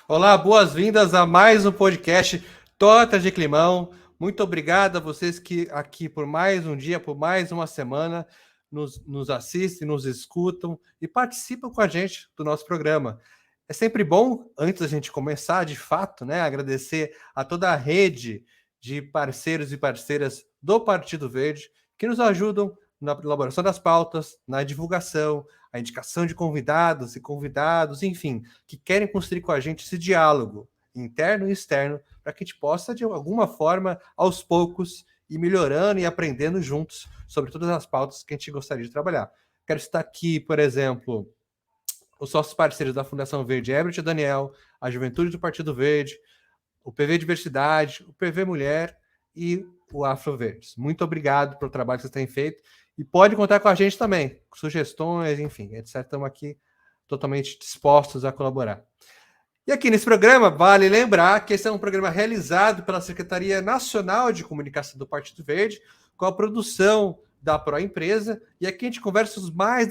Olá, boas-vindas a mais um podcast Tortas de Climão. Muito obrigado a vocês que aqui por mais um dia, por mais uma semana, nos assistem, nos escutam e participam com a gente do nosso programa. É sempre bom, antes da gente começar, de fato, né, agradecer a toda a rede de parceiros e parceiras do Partido Verde que nos ajudam na elaboração das pautas, na divulgação, a indicação de convidados e convidados, enfim, que querem construir com a gente esse diálogo interno e externo para que a gente possa, de alguma forma, aos poucos, ir melhorando e aprendendo juntos sobre todas as pautas que a gente gostaria de trabalhar. Quero estar aqui, por exemplo, os sócios parceiros da Fundação Verde, Herbert e Daniel, a Juventude do Partido Verde, o PV Diversidade, o PV Mulher e o Afro Verdes. Muito obrigado pelo trabalho que vocês têm feito e pode contar com a gente também, com sugestões, enfim, etc. Estamos aqui totalmente dispostos a colaborar. E aqui nesse programa, vale lembrar que esse é um programa realizado pela Secretaria Nacional de Comunicação do Partido Verde, com a produção da Proempresa, e aqui a gente conversa os mais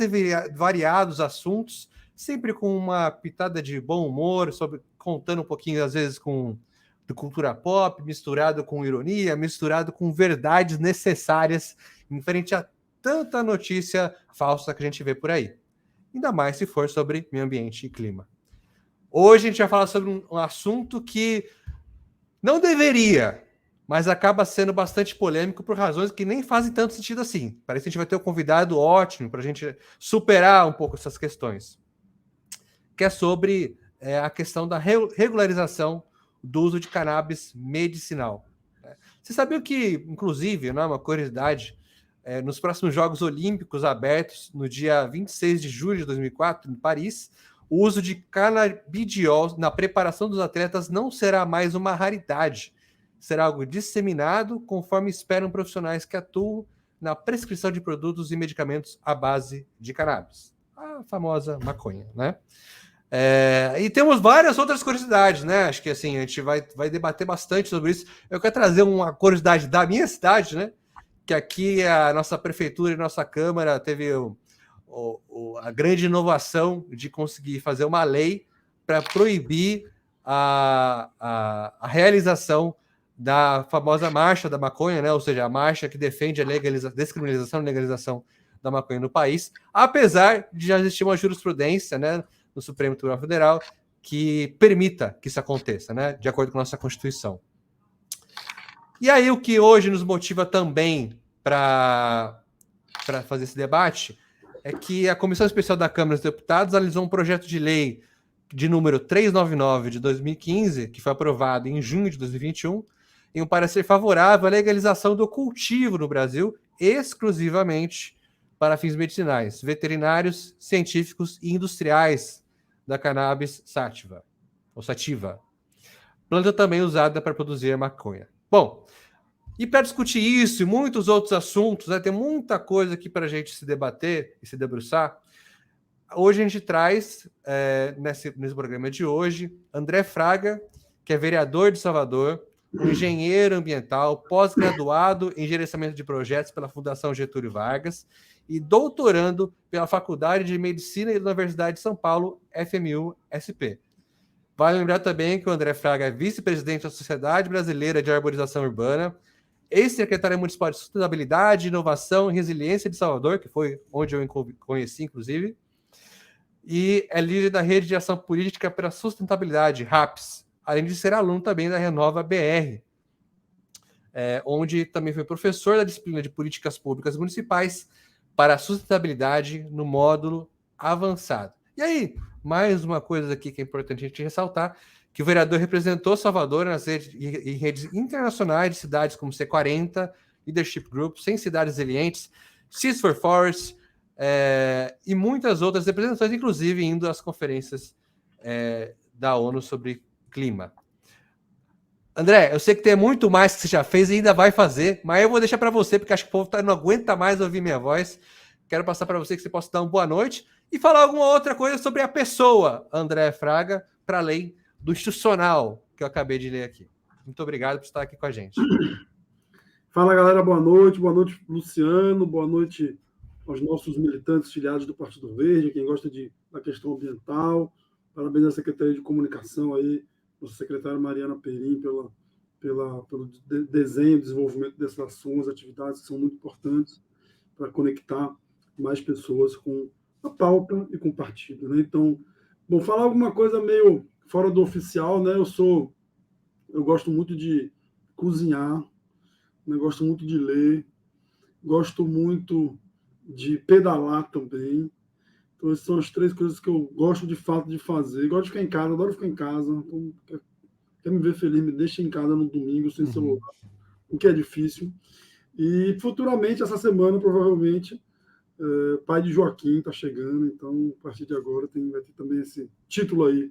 variados assuntos, sempre com uma pitada de bom humor, contando um pouquinho, às vezes, de cultura pop, misturado com ironia, misturado com verdades necessárias em frente a tanta notícia falsa que a gente vê por aí. Ainda mais se for sobre meio ambiente e clima. Hoje a gente vai falar sobre um assunto que não deveria, mas acaba sendo bastante polêmico por razões que nem fazem tanto sentido assim. Parece que a gente vai ter um convidado ótimo para a gente superar um pouco essas questões, que é sobre a questão da regularização do uso de cannabis medicinal. Você sabia que, inclusive, não é uma curiosidade, nos próximos Jogos Olímpicos abertos, no dia 26 de julho de 2004, em Paris, o uso de canabidiol na preparação dos atletas não será mais uma raridade. Será algo disseminado conforme esperam profissionais que atuam na prescrição de produtos e medicamentos à base de cannabis. A famosa maconha, né? E temos várias outras curiosidades, né? Acho que assim, a gente vai debater bastante sobre isso. Eu quero trazer uma curiosidade da minha cidade, né? Que aqui a nossa prefeitura e nossa Câmara teve a grande inovação de conseguir fazer uma lei para proibir a realização da famosa marcha da maconha, né? Ou seja, a marcha que defende a descriminalização e legalização da maconha no país, apesar de já existir uma jurisprudência, né, no Supremo Tribunal Federal que permita que isso aconteça, né, de acordo com a nossa Constituição. E aí o que hoje nos motiva também para fazer esse debate é que a Comissão Especial da Câmara dos Deputados analisou um projeto de lei de número 399 de 2015, que foi aprovado em junho de 2021, em um parecer favorável à legalização do cultivo no Brasil, exclusivamente para fins medicinais, veterinários, científicos e industriais da cannabis sativa, ou sativa, planta também usada para produzir maconha. Bom, e para discutir isso e muitos outros assuntos, né, tem muita coisa aqui para a gente se debater e se debruçar. Hoje a gente traz, nesse programa de hoje, André Fraga, que é vereador de Salvador, um engenheiro ambiental, pós-graduado em gerenciamento de projetos pela Fundação Getúlio Vargas e doutorando pela Faculdade de Medicina da Universidade de São Paulo, FMU-SP. Vale lembrar também que o André Fraga é vice-presidente da Sociedade Brasileira de Arborização Urbana, ex-secretário municipal de Sustentabilidade, Inovação e Resiliência de Salvador, que foi onde eu conheci, inclusive, e é líder da Rede de Ação Política para a Sustentabilidade, RAPS, além de ser aluno também da Renova BR, onde também foi professor da disciplina de Políticas Públicas Municipais para a Sustentabilidade no módulo avançado. E aí, mais uma coisa aqui que é importante a gente ressaltar, que o vereador representou Salvador em redes internacionais de cidades como C40, Leadership Group, 100 Cidades Resilientes, Seas for Forests, e muitas outras representações, inclusive indo às conferências da ONU sobre clima. André, eu sei que tem muito mais que você já fez e ainda vai fazer, mas eu vou deixar para você, porque acho que o povo não aguenta mais ouvir minha voz. Quero passar para você que você possa dar uma boa noite e falar alguma outra coisa sobre a pessoa André Fraga, para além do institucional que eu acabei de ler aqui. Muito obrigado por estar aqui com a gente. Fala, galera, boa noite, Luciano, boa noite aos nossos militantes filiados do Partido Verde, quem gosta da questão ambiental, Parabéns à Secretaria de Comunicação aí, nossa secretária Mariana Perim, pelo desenho e desenvolvimento dessas ações, atividades que são muito importantes para conectar mais pessoas com a pauta e com o partido, né? Então, bom, falar alguma coisa meio fora do oficial, né? Eu gosto muito de cozinhar, né? Gosto muito de ler, gosto muito de pedalar também. Então, essas são as 3 coisas que eu gosto de fato de fazer. Gosto de ficar em casa, adoro ficar em casa. Então, quer me ver feliz, me deixa em casa no domingo sem celular, o que é difícil. E futuramente, essa semana, provavelmente, pai de Joaquim está chegando, então a partir de agora vai ter também esse título aí,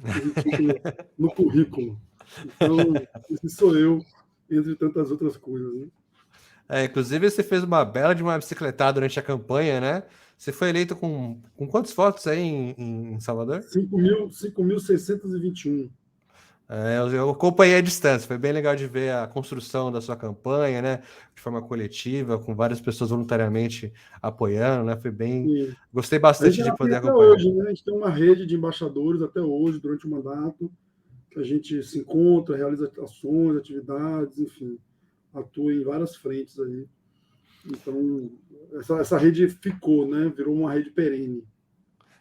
esse título no currículo. Então, esse sou eu, entre tantas outras coisas, né? Inclusive, você fez uma bela de uma bicicletada durante a campanha, né? Você foi eleito com quantos votos aí em Salvador? 5.621. Eu acompanhei a distância, foi bem legal de ver a construção da sua campanha, né? De forma coletiva, com várias pessoas voluntariamente apoiando, né? Foi bem. E Gostei a gente bastante de ainda tem poder até acompanhar. hoje, né? A gente tem uma rede de embaixadores até hoje, durante o mandato, que a gente se encontra, realiza ações, atividades, enfim, atua em várias frentes aí. Então, essa rede ficou, né? Virou uma rede perene.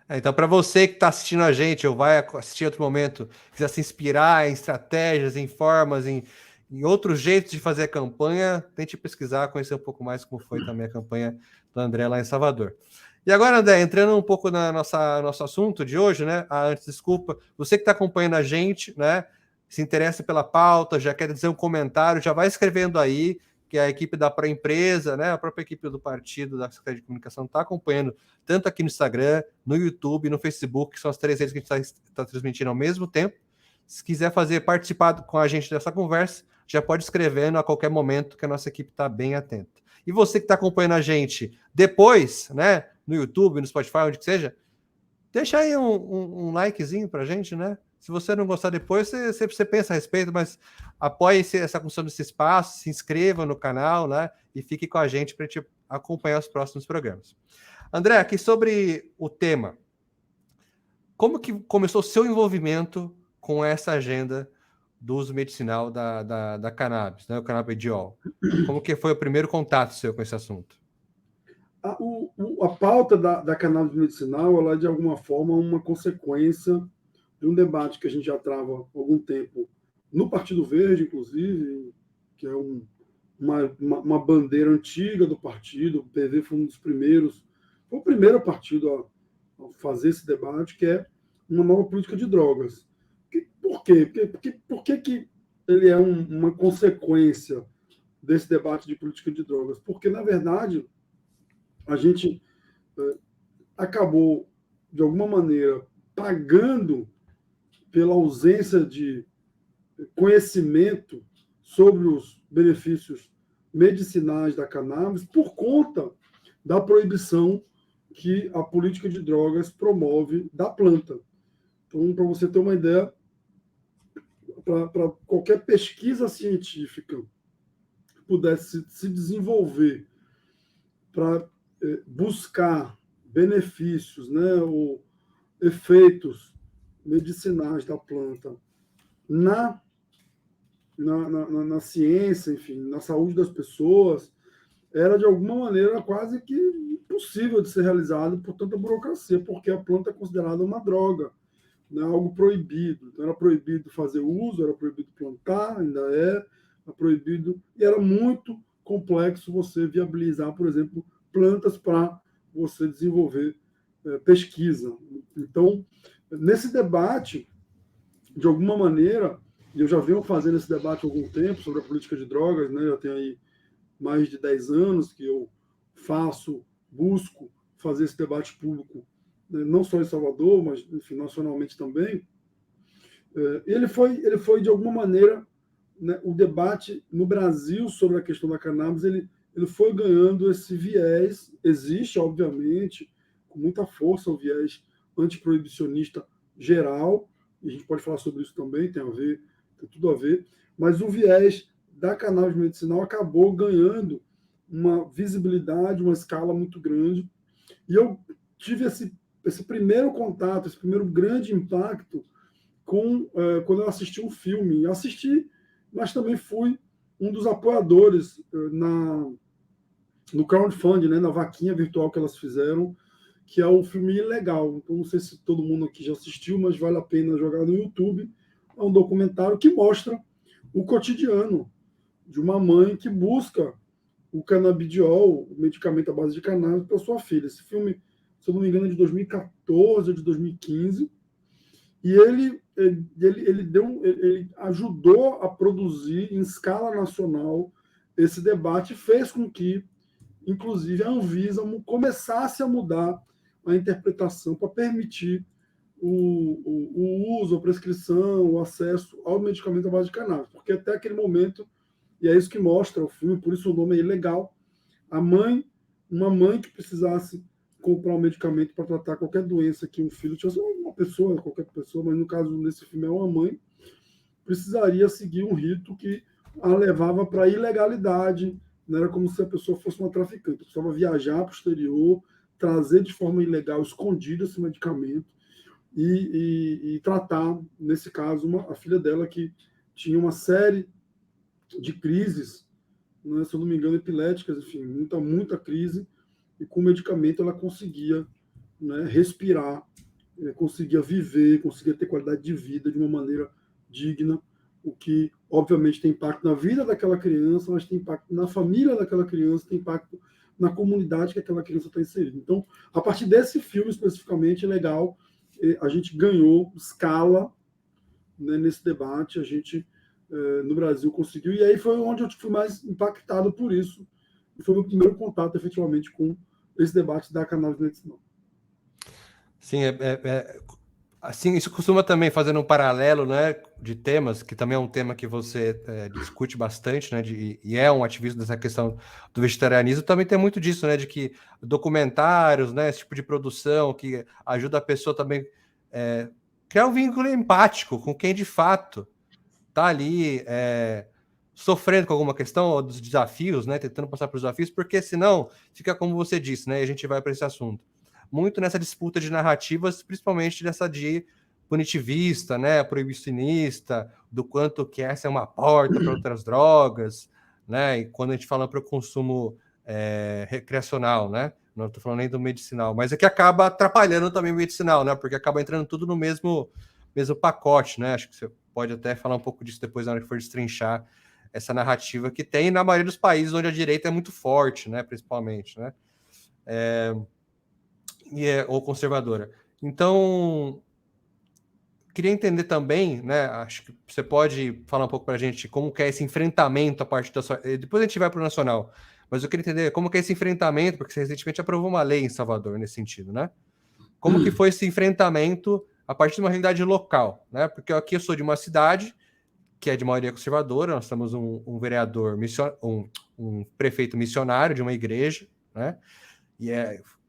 Então, para você que está assistindo a gente, ou vai assistir em outro momento, quiser se inspirar em estratégias, em formas, em outros jeitos de fazer a campanha, tente pesquisar, conhecer um pouco mais como foi também a campanha do André lá em Salvador. E agora, André, entrando um pouco na nosso assunto de hoje, né? Antes, desculpa, você que está acompanhando a gente, né? Se interessa pela pauta, já quer dizer um comentário, já vai escrevendo aí, que a equipe da pré-empresa, né? A própria equipe do partido, da Secretaria de Comunicação, está acompanhando tanto aqui no Instagram, no YouTube, no Facebook, que são as 3 redes que a gente está transmitindo ao mesmo tempo. Se quiser participar com a gente dessa conversa, já pode escrevendo a qualquer momento, que a nossa equipe está bem atenta. E você que está acompanhando a gente depois, né, no YouTube, no Spotify, onde que seja, deixa aí um likezinho para a gente, né? Se você não gostar depois, você pensa a respeito, mas apoie essa construção desse espaço, se inscreva no canal, né? E fique com a gente para a gente acompanhar os próximos programas. André, aqui sobre o tema. Como que começou o seu envolvimento com essa agenda do uso medicinal da cannabis, né? O canabidiol? Como que foi o primeiro contato seu com esse assunto? A pauta da cannabis medicinal, ela é de alguma forma uma consequência de um debate que a gente já trava há algum tempo no Partido Verde, inclusive, que é uma bandeira antiga do partido. O PV foi um dos primeiros, foi o primeiro partido a fazer esse debate, que é uma nova política de drogas. Por quê? Por que ele é uma consequência desse debate de política de drogas? Porque, na verdade, a gente acabou, de alguma maneira, pagando pela ausência de conhecimento sobre os benefícios medicinais da cannabis por conta da proibição que a política de drogas promove da planta. Então, para você ter uma ideia, para qualquer pesquisa científica que pudesse se desenvolver para buscar benefícios, né, ou efeitos medicinais da planta na ciência, enfim, na saúde das pessoas, era de alguma maneira quase que impossível de ser realizado por tanta burocracia, porque a planta é considerada uma droga, né, algo proibido. Então, era proibido fazer uso, era proibido plantar, ainda era proibido, e era muito complexo você viabilizar, por exemplo, plantas para você desenvolver pesquisa. Então, nesse debate, de alguma maneira, e eu já venho fazendo esse debate há algum tempo sobre a política de drogas, né? Já tem aí mais de 10 anos que eu busco fazer esse debate público, né? Não só em Salvador, mas, enfim, nacionalmente também. Ele foi de alguma maneira, né, o debate no Brasil sobre a questão da cannabis, ele foi ganhando esse viés. Existe, obviamente, com muita força, o viés antiproibicionista geral, e a gente pode falar sobre isso também, tem tudo a ver, mas o viés da cannabis medicinal acabou ganhando uma visibilidade, uma escala muito grande, e eu tive esse primeiro contato, esse primeiro grande impacto quando eu assisti um filme. Assisti, mas também fui um dos apoiadores no crowdfunding, né, na vaquinha virtual que elas fizeram, que é o filme Ilegal. Então, não sei se todo mundo aqui já assistiu, mas vale a pena jogar no YouTube. É um documentário que mostra o cotidiano de uma mãe que busca o canabidiol, o medicamento à base de cannabis, para sua filha. Esse filme, se eu não me engano, é de 2014 ou de 2015. E ele ajudou a produzir em escala nacional esse debate, fez com que, inclusive, a Anvisa começasse a mudar a interpretação para permitir o uso, a prescrição, o acesso ao medicamento à base de cannabis. Porque até aquele momento, e é isso que mostra o filme, por isso o nome é Ilegal, uma mãe que precisasse comprar um medicamento para tratar qualquer doença que um filho tivesse, uma pessoa, qualquer pessoa, mas no caso nesse filme é uma mãe, precisaria seguir um rito que a levava para a ilegalidade. Não era como se a pessoa fosse uma traficante, precisava viajar para o exterior, trazer de forma ilegal, escondido esse medicamento e tratar, nesse caso, a filha dela que tinha uma série de crises, né, se eu não me engano, epiléticas, enfim, muita crise, e com o medicamento ela conseguia, né, respirar, conseguia viver, conseguia ter qualidade de vida de uma maneira digna, o que, obviamente, tem impacto na vida daquela criança, mas tem impacto na família daquela criança, tem impacto na comunidade que aquela criança está inserida. Então, a partir desse filme, especificamente, é legal, a gente ganhou escala, né, nesse debate, a gente, no Brasil, conseguiu, e aí foi onde eu fui mais impactado por isso, e foi o meu primeiro contato, efetivamente, com esse debate da cannabis medicinal. Sim, assim, isso costuma também fazer um paralelo, né, de temas, que também é um tema que você discute bastante, né, e é um ativista dessa questão do vegetarianismo, também tem muito disso, né, de que documentários, né, esse tipo de produção que ajuda a pessoa também criar um vínculo empático com quem de fato está ali sofrendo com alguma questão, ou dos desafios, né, tentando passar por desafios, porque senão fica como você disse, né, e a gente vai para esse assunto. Muito nessa disputa de narrativas, principalmente dessa de punitivista, né, proibicionista, do quanto que essa é uma porta para outras drogas, né, e quando a gente fala para o consumo recreacional, né, não estou falando nem do medicinal, mas é que acaba atrapalhando também o medicinal, né, porque acaba entrando tudo no mesmo pacote, né, acho que você pode até falar um pouco disso depois na hora que for destrinchar essa narrativa que tem na maioria dos países onde a direita é muito forte, né, principalmente, né, ou conservadora. Então, queria entender também, né, acho que você pode falar um pouco para a gente como que é esse enfrentamento a partir da sua... Depois a gente vai para o nacional, mas eu queria entender como que é esse enfrentamento, porque você recentemente aprovou uma lei em Salvador nesse sentido, né? Como que foi esse enfrentamento a partir de uma realidade local, né? Porque aqui eu sou de uma cidade que é de maioria conservadora, nós temos um vereador, um prefeito missionário de uma igreja, né? E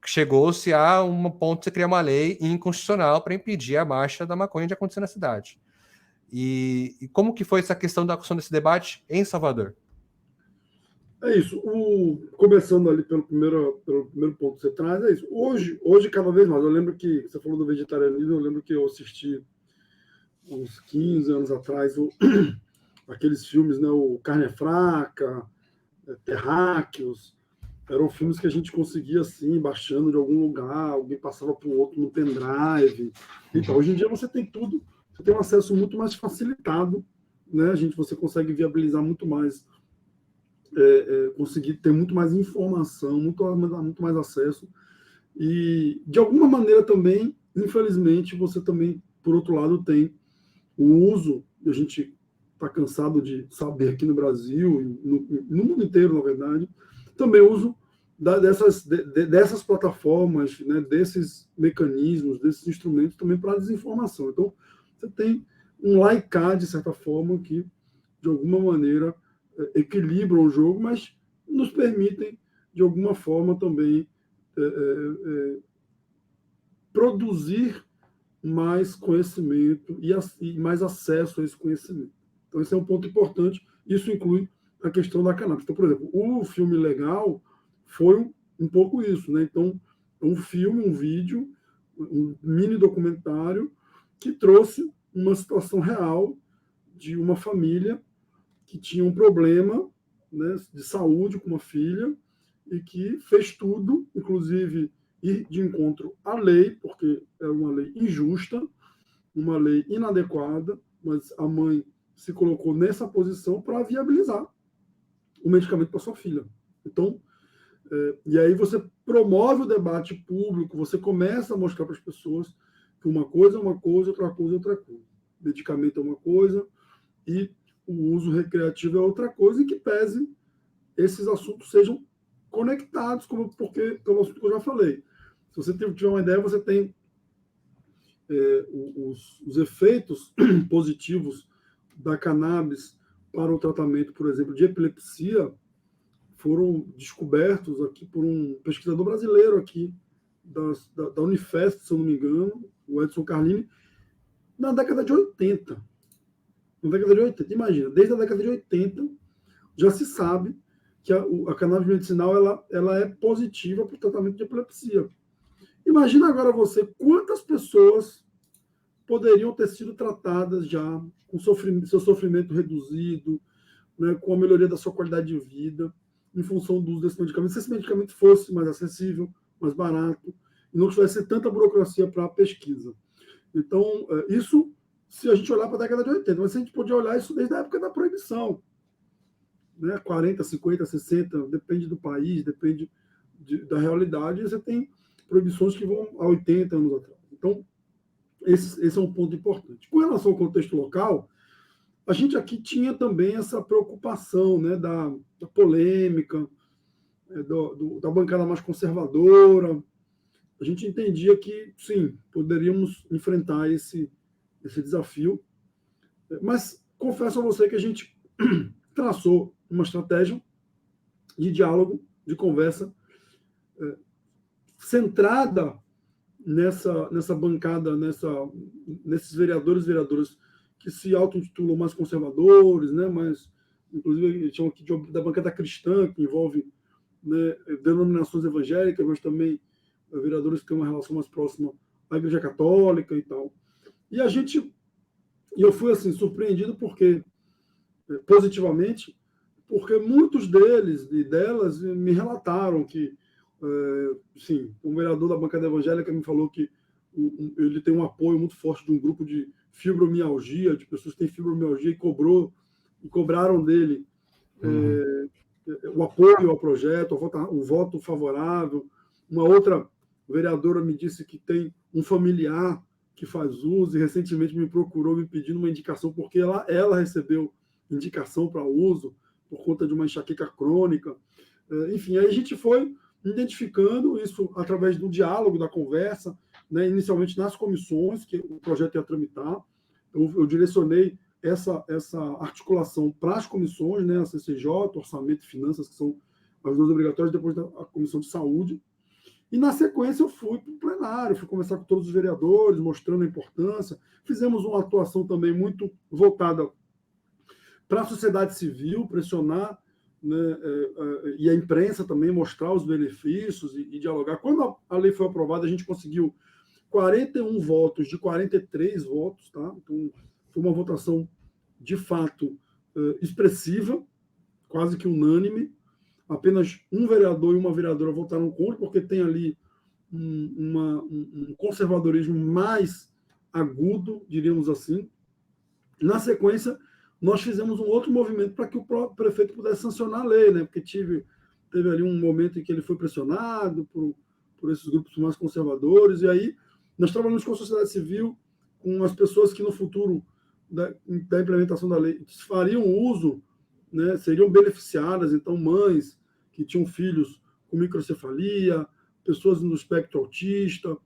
chegou-se a um ponto de você criar uma lei inconstitucional para impedir a marcha da maconha de acontecer na cidade. E como que foi essa questão da discussão desse debate em Salvador? É isso. Começando ali pelo primeiro ponto que você traz, é isso. Hoje, cada vez mais, eu lembro que você falou do vegetarianismo, eu lembro que eu assisti uns 15 anos atrás aqueles filmes, né, o Carne é Fraca, Terráqueos, eram filmes que a gente conseguia, assim, baixando de algum lugar, alguém passava para o outro no pendrive. Então, hoje em dia você tem tudo, você tem um acesso muito mais facilitado, né? Você consegue viabilizar muito mais, conseguir ter muito mais informação, muito mais acesso. E, de alguma maneira também, infelizmente, você também, por outro lado, tem o uso, a gente está cansado de saber aqui no Brasil, e no mundo inteiro, na verdade, também o uso dessas plataformas, né, desses mecanismos, desses instrumentos também para a desinformação. Então, você tem um laicar, de certa forma, que, de alguma maneira, equilibram o jogo, mas nos permitem, de alguma forma, também produzir mais conhecimento e mais acesso a esse conhecimento. Então, esse é um ponto importante. Isso inclui a questão da cannabis. Então, por exemplo, o filme Legal foi um pouco isso, né? Então, um filme, um vídeo um mini documentário que trouxe uma situação real de uma família que tinha um problema, né, de saúde com uma filha e que fez tudo, inclusive ir de encontro à lei, porque é uma lei injusta, uma lei inadequada, mas a mãe se colocou nessa posição para viabilizar o medicamento para sua filha. Então, e aí você promove o debate público, você começa a mostrar para as pessoas que uma coisa é uma coisa, outra coisa é outra coisa. Medicamento é uma coisa e o uso recreativo é outra coisa, e que pese esses assuntos sejam conectados, porque pelo assunto que eu já falei. Se você tiver uma ideia, você tem os efeitos positivos da cannabis para o tratamento, por exemplo, de epilepsia, foram descobertos aqui por um pesquisador brasileiro aqui da Unifesp, se eu não me engano, o Edson Carlini, na década de 80. Na década de 80, imagina, desde a década de 80 já se sabe que a cannabis medicinal ela é positiva para o tratamento de epilepsia. Imagina agora você quantas pessoas poderiam ter sido tratadas já com seu sofrimento reduzido, né, com a melhoria da sua qualidade de vida, em função do uso desse medicamento, se esse medicamento fosse mais acessível, mais barato, e não tivesse tanta burocracia para a pesquisa. Então, isso, se a gente olhar para a década de 80, mas a gente podia olhar isso desde a época da proibição, né? 40, 50, 60, depende do país, depende da realidade, e você tem proibições que vão a 80 anos atrás. Então, esse é um ponto importante. Com relação ao contexto local, a gente aqui tinha também essa preocupação, né, da polêmica, da bancada mais conservadora. A gente entendia que, sim, poderíamos enfrentar esse desafio, mas confesso a você que a gente traçou uma estratégia de diálogo, de conversa, centrada nessa bancada, nesses vereadores e vereadoras que se auto-intitulam mais conservadores, né, mas, inclusive, eles chamam aqui da bancada cristã, que envolve, né, denominações evangélicas, mas também vereadores que têm uma relação mais próxima à Igreja Católica e tal. E eu fui assim surpreendido positivamente, porque muitos deles e delas me relataram que, sim, um vereador da bancada evangélica me falou que ele tem um apoio muito forte de um grupo de fibromialgia, de pessoas que têm fibromialgia, e cobraram dele o apoio ao projeto, o voto favorável. Uma outra vereadora me disse que tem um familiar que faz uso e recentemente me procurou me pedindo uma indicação, porque ela recebeu indicação para uso por conta de uma enxaqueca crônica. Enfim, aí a gente foi identificando isso através do diálogo, da conversa, né, inicialmente nas comissões que o projeto ia tramitar. Eu direcionei essa articulação para as comissões, né, a CCJ, Orçamento e Finanças, que são as duas obrigatórias, depois a Comissão de Saúde. E, na sequência, eu fui para o plenário, fui conversar com todos os vereadores, mostrando a importância. Fizemos uma atuação também muito voltada para a sociedade civil, pressionar, né, e a imprensa também, mostrar os benefícios e dialogar. Quando a lei foi aprovada, a gente conseguiu 41 votos de 43 votos, tá? Então, foi uma votação, de fato, expressiva, quase que unânime. Apenas um vereador e uma vereadora votaram contra, porque tem ali um conservadorismo mais agudo, diríamos assim. Na sequência, nós fizemos um outro movimento para que o próprio prefeito pudesse sancionar a lei, né? Porque teve ali um momento em que ele foi pressionado por esses grupos mais conservadores, e aí nós trabalhamos com a sociedade civil, com as pessoas que no futuro da implementação da lei fariam uso, né, seriam beneficiadas, então mães que tinham filhos com microcefalia, pessoas no espectro autista,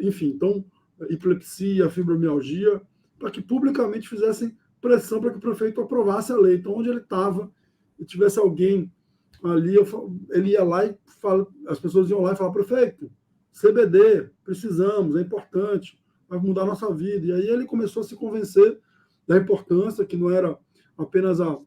enfim, então epilepsia, fibromialgia, para que publicamente fizessem pressão para que o prefeito aprovasse a lei. Então, onde ele estava e tivesse alguém ali, ele ia lá e as pessoas iam lá e falavam: prefeito, CBD, precisamos, é importante, vai mudar a nossa vida. E aí ele começou a se convencer da importância, que não era apenas a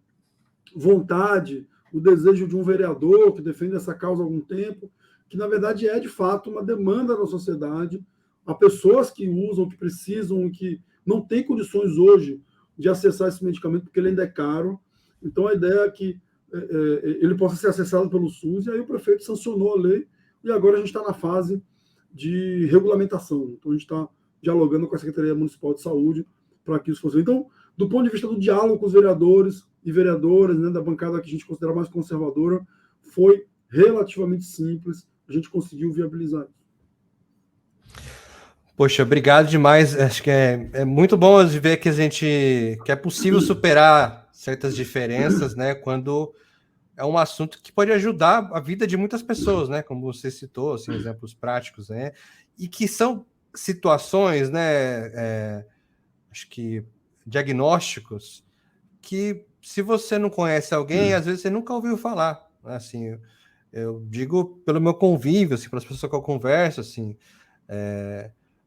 vontade, o desejo de um vereador que defende essa causa há algum tempo, que na verdade é de fato uma demanda da sociedade, Há pessoas que usam, que precisam, que não têm condições hoje de acessar esse medicamento porque ele ainda é caro. Então, a ideia é que ele possa ser acessado pelo SUS, e aí o prefeito sancionou a lei, e agora a gente está na fase de regulamentação. Então, a gente está dialogando com a Secretaria Municipal de Saúde para que isso fosse. Então, do ponto de vista do diálogo com os vereadores e vereadoras, né, da bancada que a gente considera mais conservadora, foi relativamente simples, a gente conseguiu viabilizar isso. Poxa, obrigado demais. Acho que é muito bom de ver que que é possível superar certas diferenças, né? Quando é um assunto que pode ajudar a vida de muitas pessoas, né? Como você citou, assim, exemplos práticos, né? E que são situações, né? Acho que diagnósticos que, se você não conhece alguém, às vezes você nunca ouviu falar, né? Assim, eu digo pelo meu convívio, assim, pelas pessoas que eu converso, assim.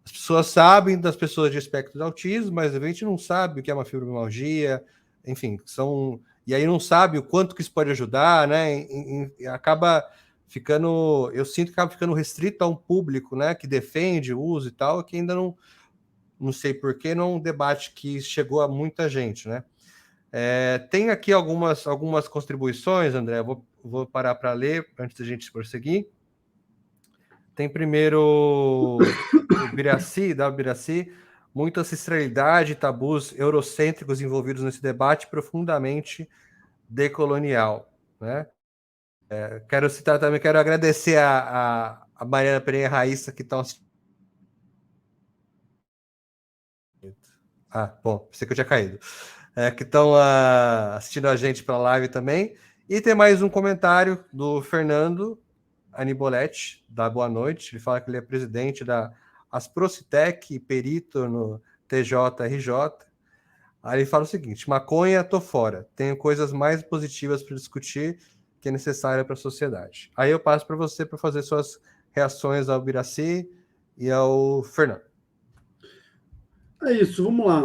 As pessoas sabem das pessoas de espectro de autismo, mas a gente não sabe o que é uma fibromialgia, enfim, e aí não sabe o quanto que isso pode ajudar, né? Acaba ficando, eu sinto que acaba ficando restrito a um público, né, que defende o uso e tal, que ainda não sei porquê, não é um debate que chegou a muita gente, né? Tem aqui algumas contribuições, André, vou parar para ler antes da gente prosseguir. Tem primeiro o Biraci, da Biraci, muita ancestralidade e tabus eurocêntricos envolvidos nesse debate profundamente decolonial, né? Quero citar também, quero agradecer a Mariana Pereira Raíssa, que estão assistindo. Bom, pensei que eu tinha caído. Que estão assistindo a gente pela live também. E tem mais um comentário do Fernando Aniboletti, da Boa Noite. Ele fala que ele é presidente da Asprocitec e perito no TJRJ. Aí ele fala o seguinte: maconha, tô fora. Tenho coisas mais positivas para discutir que é necessária para a sociedade. Aí eu passo para você para fazer suas reações ao Biraci e ao Fernando. É isso, vamos lá.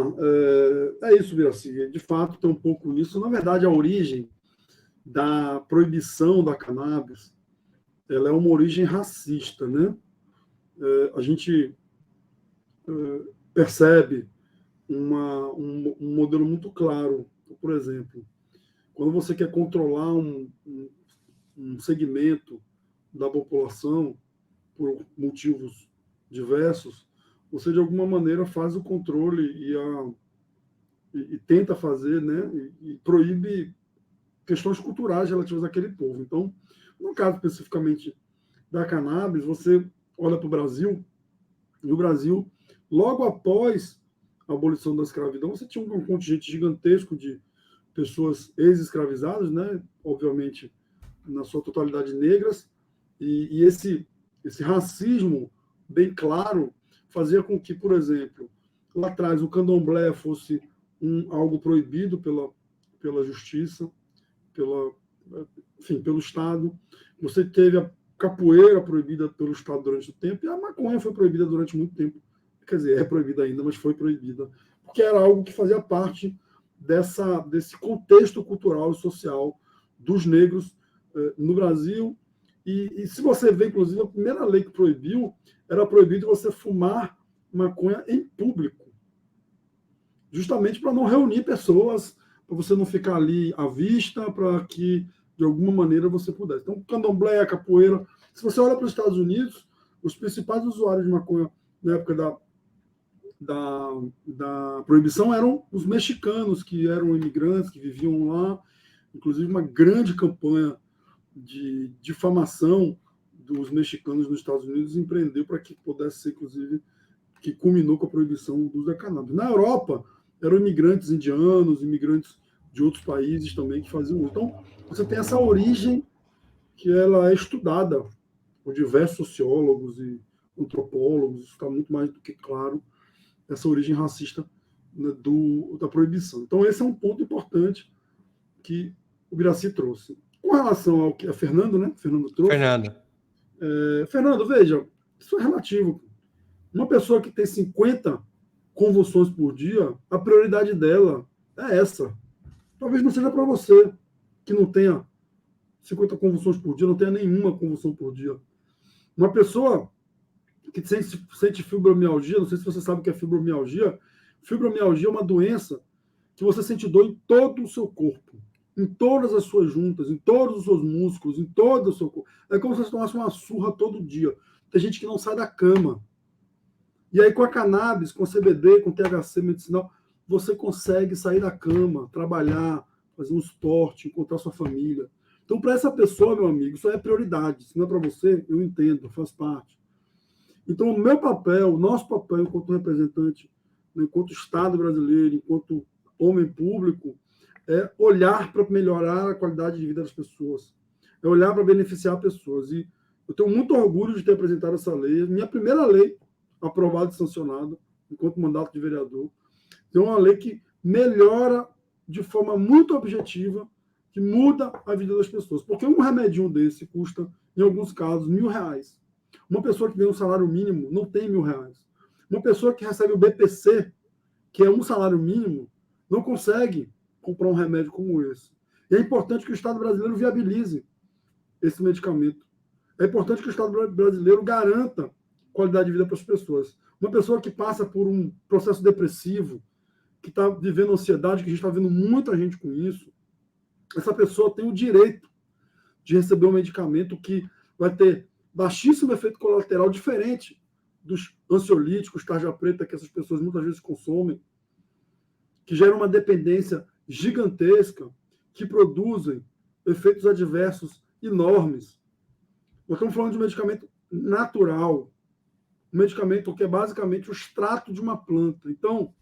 É isso, Biraci. De fato, tem um pouco isso. Na verdade, a origem da proibição da cannabis, ela é uma origem racista, né? A gente percebe um modelo muito claro. Por exemplo, quando você quer controlar um segmento da população por motivos diversos, você de alguma maneira faz o controle e tenta fazer, né? E proíbe questões culturais relativas àquele povo. Então, no caso especificamente da cannabis, você olha para o Brasil, no Brasil, logo após a abolição da escravidão, você tinha um contingente gigantesco de pessoas ex-escravizadas, né? Obviamente, na sua totalidade negras, e esse racismo bem claro fazia com que, por exemplo, lá atrás o candomblé fosse algo proibido pela justiça, pelo Estado. Você teve a capoeira proibida pelo Estado durante o tempo, e a maconha foi proibida durante muito tempo. Quer dizer, é proibida ainda, mas foi proibida. Porque era algo que fazia parte desse contexto cultural e social dos negros no Brasil. E se você vê, inclusive, a primeira lei que proibiu, era proibido você fumar maconha em público. Justamente para não reunir pessoas, para você não ficar ali à vista, para que, de alguma maneira, você pudesse. Então, candomblé, a capoeira. Se você olha para os Estados Unidos, os principais usuários de maconha na época da proibição eram os mexicanos, que eram imigrantes, que viviam lá. Inclusive, uma grande campanha de difamação dos mexicanos nos Estados Unidos empreendeu para que pudesse ser, inclusive, que culminou com a proibição do uso da cannabis. Na Europa, eram imigrantes indianos, imigrantes de outros países também que faziam uso. Então, você tem essa origem que ela é estudada por diversos sociólogos e antropólogos, isso está muito mais do que claro, essa origem racista, né, da proibição. Então, esse é um ponto importante que o Biraci trouxe. Com relação ao que a Fernando, né? Fernando trouxe. Fernando, veja, isso é relativo. Uma pessoa que tem 50 convulsões por dia, a prioridade dela é essa. Talvez não seja para você, que não tenha 50 convulsões por dia, não tenha nenhuma convulsão por dia. Uma pessoa que sente fibromialgia, não sei se você sabe o que é fibromialgia. Fibromialgia é uma doença que você sente dor em todo o seu corpo, em todas as suas juntas, em todos os seus músculos, em todo o seu corpo. É como se você tomasse uma surra todo dia. Tem gente que não sai da cama. E aí, com a cannabis, com CBD, com THC medicinal, você consegue sair da cama, trabalhar, fazer um esporte, encontrar sua família. Então, para essa pessoa, meu amigo, isso é prioridade. Se não é para você, eu entendo, faz parte. Então, o meu papel, o nosso papel enquanto representante, enquanto Estado brasileiro, enquanto homem público, é olhar para melhorar a qualidade de vida das pessoas, é olhar para beneficiar pessoas. E eu tenho muito orgulho de ter apresentado essa lei, minha primeira lei aprovada e sancionada, enquanto mandato de vereador. É uma lei que melhora de forma muito objetiva, que muda a vida das pessoas. Porque um remedinho desse custa, em alguns casos, R$1.000. Uma pessoa que ganha um salário mínimo não tem R$1.000. Uma pessoa que recebe o BPC, que é um salário mínimo, não consegue comprar um remédio como esse. E é importante que o Estado brasileiro viabilize esse medicamento. É importante que o Estado brasileiro garanta qualidade de vida para as pessoas. Uma pessoa que passa por um processo depressivo, que está vivendo ansiedade, que a gente está vendo muita gente com isso, essa pessoa tem o direito de receber um medicamento que vai ter baixíssimo efeito colateral, diferente dos ansiolíticos, tarja preta, que essas pessoas muitas vezes consomem, que geram uma dependência gigantesca, que produzem efeitos adversos enormes. Nós estamos falando de um medicamento natural, um medicamento que é basicamente o extrato de uma planta. Então,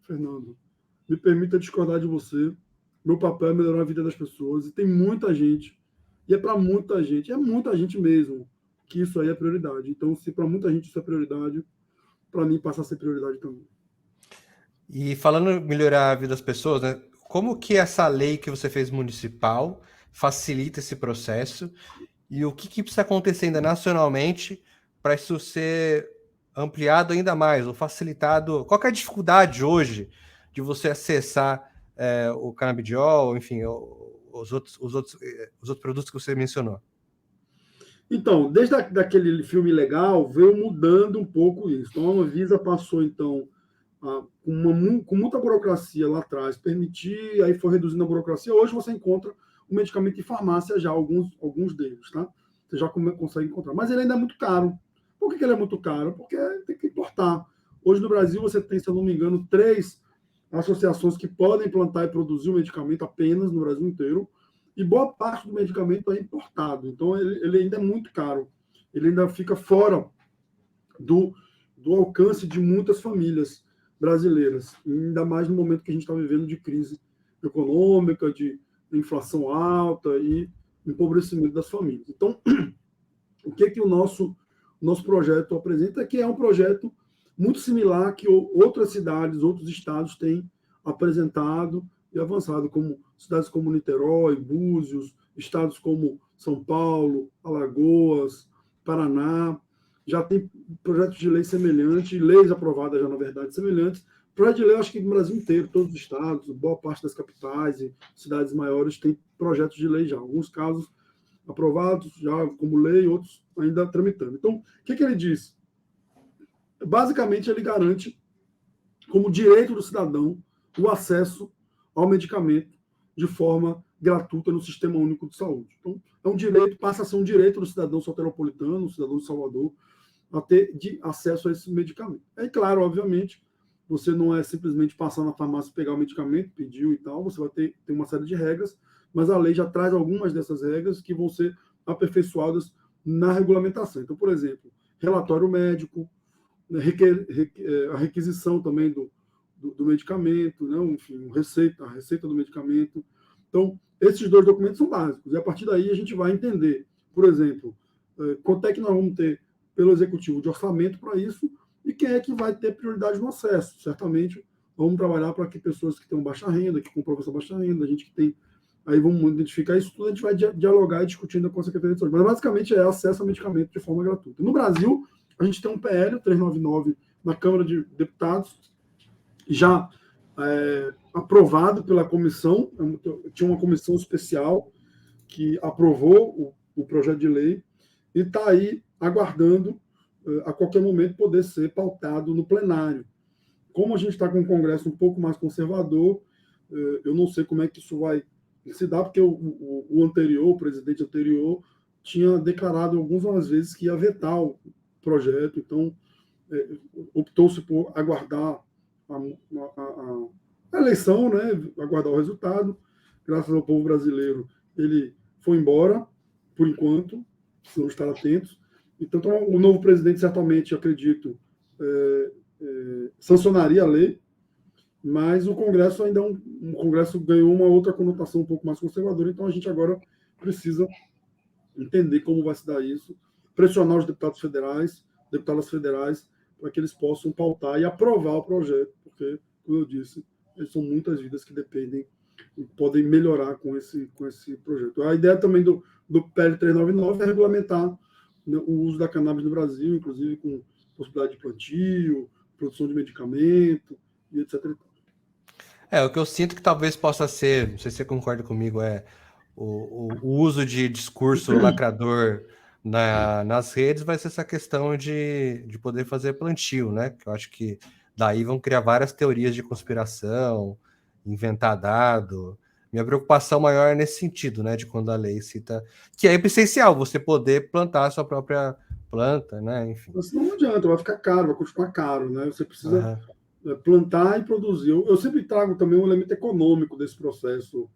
Fernando, me permita discordar de você. Meu papel é melhorar a vida das pessoas. E tem muita gente, e é para muita gente, é muita gente mesmo, que isso aí é prioridade. Então, se para muita gente isso é prioridade, para mim passa a ser prioridade também. E falando em melhorar a vida das pessoas, né? Como que essa lei que você fez municipal facilita esse processo? E o que precisa acontecer ainda nacionalmente para isso ser ampliado ainda mais, ou facilitado? Qual que é a dificuldade hoje de você acessar o canabidiol, enfim, os outros produtos que você mencionou? Então, desde daquele filme legal, veio mudando um pouco isso. Então, a Anvisa passou, então, com muita burocracia lá atrás, permitir, aí foi reduzindo a burocracia. Hoje você encontra o medicamento em farmácia já, alguns deles, tá? Você já consegue encontrar. Mas ele ainda é muito caro. Por que ele é muito caro? Porque tem que importar. Hoje no Brasil você tem, se eu não me engano, 3 associações que podem plantar e produzir o medicamento apenas no Brasil inteiro, e boa parte do medicamento é importado. Então ele ainda é muito caro. Ele ainda fica fora do alcance de muitas famílias brasileiras, ainda mais no momento que a gente está vivendo de crise econômica, de inflação alta e empobrecimento das famílias. Então, o que o nosso projeto apresenta é que é um projeto muito similar que outras cidades, outros estados têm apresentado e avançado, como cidades como Niterói, Búzios, estados como São Paulo, Alagoas, Paraná. Já tem projetos de lei semelhantes, leis aprovadas já, na verdade, semelhantes. Projeto de lei, eu acho que no Brasil inteiro, todos os estados, boa parte das capitais e cidades maiores têm projetos de lei já. Alguns casos aprovados já como lei, outros ainda tramitando. Então, o que ele diz? Basicamente, ele garante como direito do cidadão o acesso ao medicamento de forma gratuita no Sistema Único de Saúde. Então, é um direito, passa a ser um direito do cidadão soteropolitano, do cidadão de Salvador, a ter acesso a esse medicamento. É claro, obviamente, você não é simplesmente passar na farmácia, pegar o medicamento, pediu e tal, você vai ter uma série de regras, mas a lei já traz algumas dessas regras que vão ser aperfeiçoadas na regulamentação. Então, por exemplo, relatório médico, a requisição também do medicamento, né? Enfim, a receita do medicamento. Então, esses 2 documentos são básicos. E a partir daí a gente vai entender, por exemplo, quanto é que nós vamos ter pelo executivo de orçamento para isso e quem é que vai ter prioridade no acesso. Certamente, vamos trabalhar para que pessoas que tenham baixa renda, que comprovam essa baixa renda, a gente que tem... Aí vamos identificar isso tudo, a gente vai dialogar e discutindo com a Secretaria de Saúde. Mas, basicamente, é acesso ao medicamento de forma gratuita. No Brasil, a gente tem um PL 399 na Câmara de Deputados, já aprovado pela comissão. Tinha uma comissão especial que aprovou o projeto de lei e está aí aguardando a qualquer momento poder ser pautado no plenário. Como a gente está com um Congresso um pouco mais conservador, eu não sei como é que isso vai se dar, porque o presidente anterior, tinha declarado algumas vezes que ia vetar o projeto, então optou-se por aguardar a eleição, né, aguardar o resultado. Graças ao povo brasileiro, ele foi embora, por enquanto, precisamos estar atentos. Então, o novo presidente, certamente, acredito, sancionaria a lei, mas o Congresso ainda o Congresso ganhou uma outra conotação um pouco mais conservadora, então a gente agora precisa entender como vai se dar isso, pressionar os deputadas federais, para que eles possam pautar e aprovar o projeto, porque, como eu disse, são muitas vidas que dependem e podem melhorar com esse projeto. A ideia também do PL 399 é regulamentar, né, o uso da cannabis no Brasil, inclusive com possibilidade de plantio, produção de medicamento, e etc. O que eu sinto que talvez possa ser, não sei se você concorda comigo, o uso de discurso lacrador nas redes vai ser essa questão de poder fazer plantio, né? Que eu acho que daí vão criar várias teorias de conspiração, inventar dado. Minha preocupação maior é nesse sentido, né? De quando a lei cita que é essencial você poder plantar a sua própria planta, né? Enfim. Mas não adianta, vai ficar caro, vai continuar caro, né? Você precisa plantar e produzir. Eu sempre trago também um elemento econômico desse processo,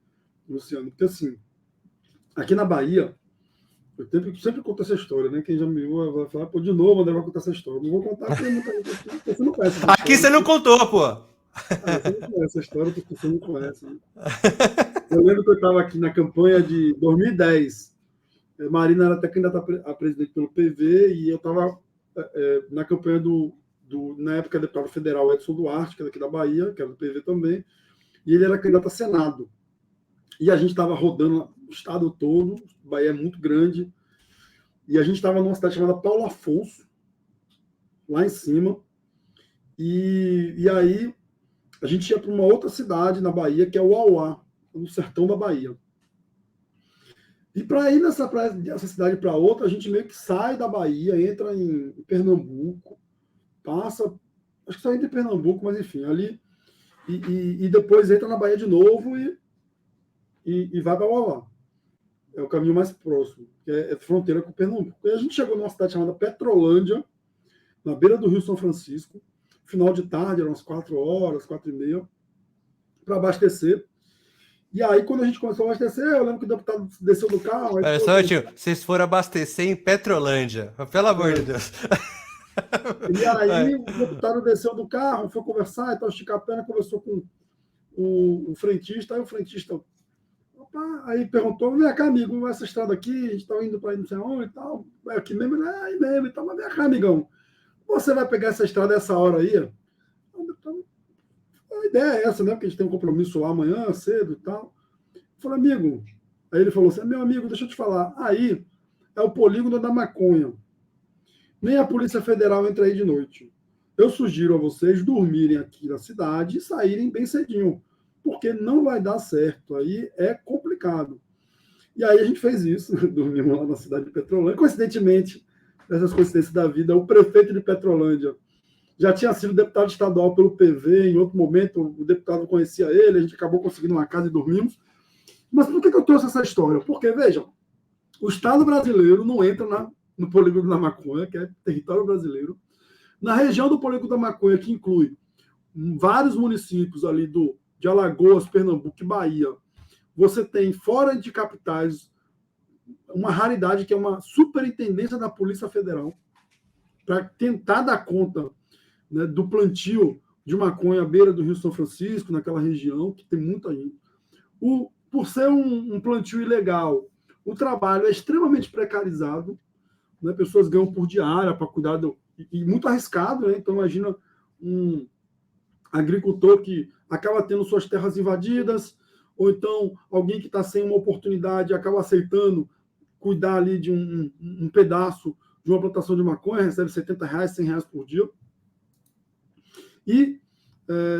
Luciano, porque assim, aqui na Bahia, eu sempre conto essa história, né? Quem já me viu vai falar, pô, de novo, André vai contar essa história. Não vou contar porque muita gente aqui, você não conhece essa aqui você não contou, pô! Você não conhece essa história porque você não conhece. Né? Eu lembro que eu estava aqui na campanha de 2010. Marina era até candidata a presidente pelo PV e eu estava na campanha na época, deputado federal Edson Duarte, que é daqui da Bahia, que era do PV também, e ele era candidato a Senado. E a gente estava rodando o estado todo, Bahia é muito grande, e a gente estava numa cidade chamada Paulo Afonso, lá em cima, e aí a gente ia para uma outra cidade na Bahia, que é Uauá, no sertão da Bahia. E para ir dessa cidade para outra, a gente meio que sai da Bahia, entra em Pernambuco, passa, acho que só entra em Pernambuco, mas enfim, ali, e depois entra na Bahia de novo e vai para Uauá. É o caminho mais próximo, que é fronteira com Pernambuco. E a gente chegou numa cidade chamada Petrolândia, na beira do Rio São Francisco, final de tarde, eram umas 4 horas, 4h30, para abastecer. E aí, quando a gente começou a abastecer, eu lembro que o deputado desceu do carro. Olha só, tio, vocês foram abastecer em Petrolândia, pelo amor de Deus. E aí, o deputado desceu do carro, foi conversar, então esticar a perna, conversou com o frentista, aí o frentista aí perguntou, vem cá, amigo, essa estrada aqui, a gente está indo para não sei onde e tal, é aqui mesmo, ele aí mesmo e tal, mas vem cá, amigão, você vai pegar essa estrada essa hora aí? A ideia é essa, né? Porque a gente tem um compromisso lá amanhã, cedo e tal. Eu falei, amigo, aí ele falou assim, meu amigo, deixa eu te falar, aí é o polígono da maconha. Nem a Polícia Federal entra aí de noite. Eu sugiro a vocês dormirem aqui na cidade e saírem bem cedinho, porque não vai dar certo, aí é complicado. E aí a gente fez isso, dormimos lá na cidade de Petrolândia. Coincidentemente, essas coincidências da vida, o prefeito de Petrolândia já tinha sido deputado estadual pelo PV, em outro momento o deputado conhecia ele, a gente acabou conseguindo uma casa e dormimos. Mas por que eu trouxe essa história? Porque, vejam, o Estado brasileiro não entra no polígono da maconha, que é território brasileiro. Na região do polígono da maconha, que inclui vários municípios ali de Alagoas, Pernambuco e Bahia, você tem, fora de capitais, uma raridade que é uma superintendência da Polícia Federal para tentar dar conta, né, do plantio de maconha à beira do Rio São Francisco, naquela região, que tem muita gente. Por ser um plantio ilegal, o trabalho é extremamente precarizado, né, pessoas ganham por diária para cuidar e muito arriscado, né? Então, imagina um agricultor que acaba tendo suas terras invadidas, ou então alguém que está sem uma oportunidade acaba aceitando cuidar ali de um pedaço de uma plantação de maconha, recebe R$70, R$100 por dia. E,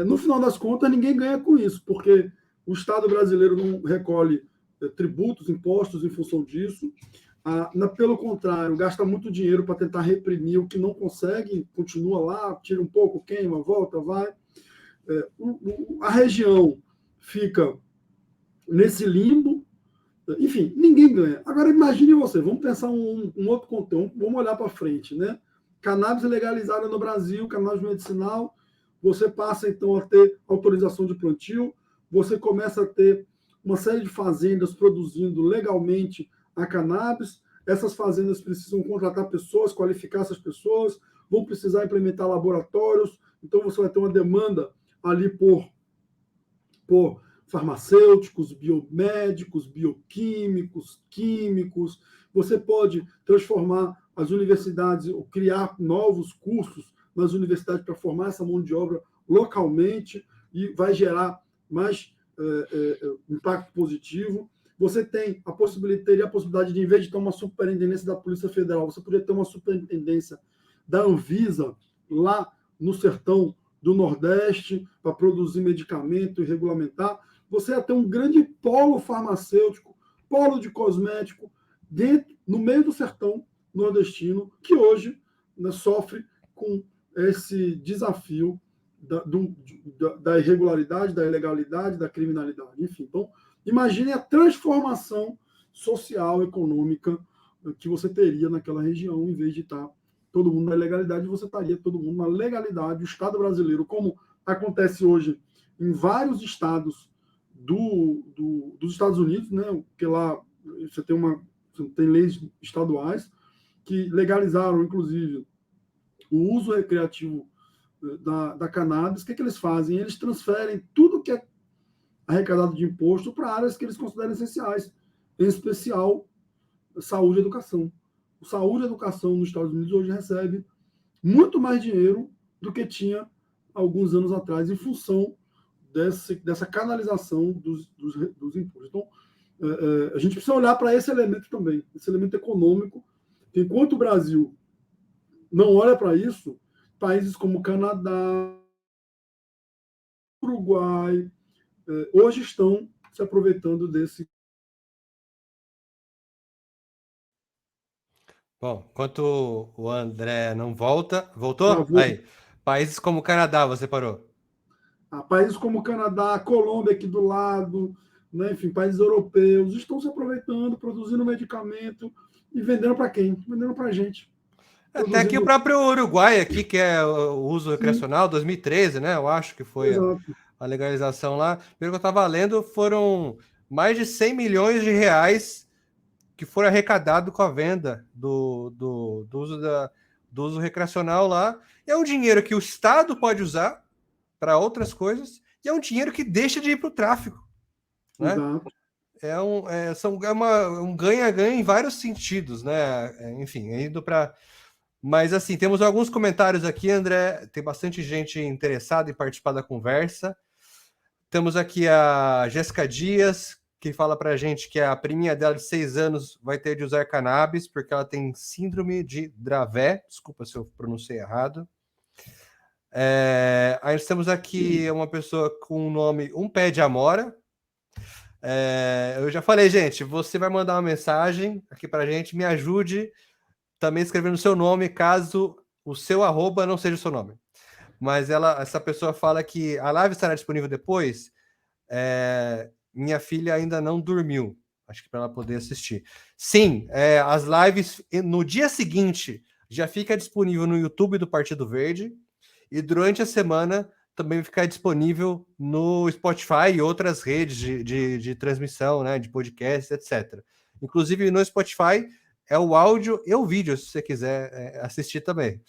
no final das contas, ninguém ganha com isso, porque o Estado brasileiro não recolhe tributos, impostos em função disso. Pelo contrário, gasta muito dinheiro para tentar reprimir o que não consegue, continua lá, tira um pouco, queima, volta, vai. A região fica nesse limbo, enfim, ninguém ganha. Agora imagine você, vamos pensar um outro conteúdo, vamos olhar para frente, né? Cannabis legalizada no Brasil, cannabis medicinal, você passa então a ter autorização de plantio, você começa a ter uma série de fazendas produzindo legalmente a cannabis, essas fazendas precisam contratar pessoas, qualificar essas pessoas, vão precisar implementar laboratórios, então você vai ter uma demanda ali por farmacêuticos, biomédicos, bioquímicos, químicos. Você pode transformar as universidades, ou criar novos cursos nas universidades para formar essa mão de obra localmente e vai gerar mais impacto positivo. Você teria a possibilidade de, em vez de ter uma superintendência da Polícia Federal, você poderia ter uma superintendência da Anvisa lá no sertão do Nordeste para produzir medicamento e regulamentar. Você ia ter um grande polo farmacêutico, polo de cosmético, no meio do sertão nordestino, que hoje, né, sofre com esse desafio da irregularidade, da ilegalidade, da criminalidade. Enfim, então, imagine a transformação social, econômica que você teria naquela região, em vez de estar todo mundo na ilegalidade, você estaria todo mundo na legalidade. O Estado brasileiro, como acontece hoje em vários estados dos Estados Unidos, né? Porque lá você tem leis estaduais que legalizaram, inclusive, o uso recreativo da cannabis. O que eles fazem? Eles transferem tudo que é arrecadado de imposto para áreas que eles consideram essenciais, em especial saúde e educação. O saúde e educação nos Estados Unidos hoje recebe muito mais dinheiro do que tinha alguns anos atrás, em função dessa canalização dos impostos. Então, a gente precisa olhar para esse elemento também, esse elemento econômico. Enquanto o Brasil não olha para isso, países como Canadá, Uruguai, hoje estão se aproveitando desse. Bom, enquanto o André não voltou? Travou. Aí, países como o Canadá, você parou. Países como Canadá, Colômbia aqui do lado, né, enfim, países europeus estão se aproveitando, produzindo medicamento e vendendo para quem? Vendendo para a gente. Até aqui o próprio Uruguai, aqui, que é o uso recreacional, 2013, né? Eu acho que foi a legalização lá. Pelo que eu estava lendo, foram mais de 100 milhões de reais que foram arrecadados com a venda do uso recreacional lá. E é um dinheiro que o Estado pode usar para outras coisas, e é um dinheiro que deixa de ir para o tráfico. Né? Exato. É um ganha-ganha em vários sentidos, né? Enfim, indo para. Mas assim, temos alguns comentários aqui, André. Tem bastante gente interessada em participar da conversa. Temos aqui a Jéssica Dias, que fala para a gente que a priminha dela de 6 anos vai ter de usar cannabis porque ela tem síndrome de Dravet. Desculpa se eu pronunciei errado. Aí temos aqui uma pessoa com o nome Um Pé de Amora. Eu já falei, gente, você vai mandar uma mensagem aqui para a gente, me ajude também escrevendo o seu nome, caso o seu arroba não seja o seu nome. Mas essa pessoa fala que a live estará disponível depois. Minha filha ainda não dormiu, acho que para ela poder assistir. Sim, as lives no dia seguinte já fica disponível no YouTube do Partido Verde, e durante a semana também vai ficar disponível no Spotify e outras redes de transmissão, né, de podcast, etc. Inclusive no Spotify é o áudio e o vídeo, se você quiser assistir também.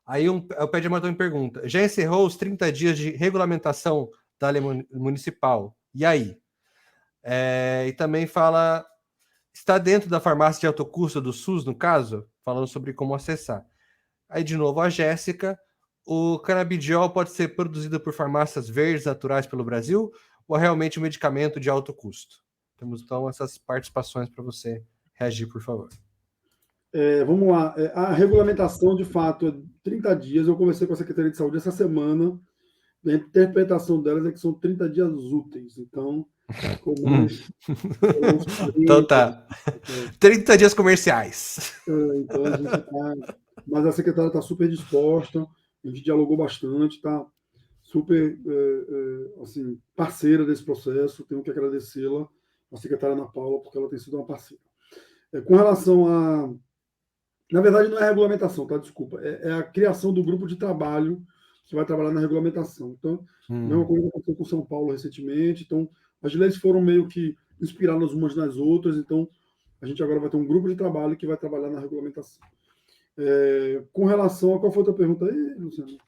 Aí o Pé de Matão me pergunta: já encerrou os 30 dias de regulamentação da lei municipal? E aí? E também fala: está dentro da farmácia de alto custo do SUS, no caso? Falando sobre como acessar. Aí, de novo, a Jéssica: o canabidiol pode ser produzido por farmácias verdes naturais pelo Brasil ou é realmente um medicamento de alto custo? Temos, então, essas participações para você reagir, por favor. Vamos lá. A regulamentação, de fato, é 30 dias. Eu conversei com a Secretaria de Saúde essa semana. A interpretação delas é que são 30 dias úteis, então ficou mais uns Então 40. tá. 30 dias comerciais. Então a gente está. Mas a secretária está super disposta, a gente dialogou bastante, está super assim, parceira desse processo, tenho que agradecê-la, a secretária Ana Paula, porque ela tem sido uma parceira. Com relação a. Na verdade, não é a regulamentação, tá? Desculpa. É a criação do grupo de trabalho que vai trabalhar na regulamentação. Então, a mesma coisa aconteceu com São Paulo recentemente. Então, as leis foram meio que inspiradas umas nas outras. Então, a gente agora vai ter um grupo de trabalho que vai trabalhar na regulamentação. Com relação a qual foi a tua pergunta aí, Luciano?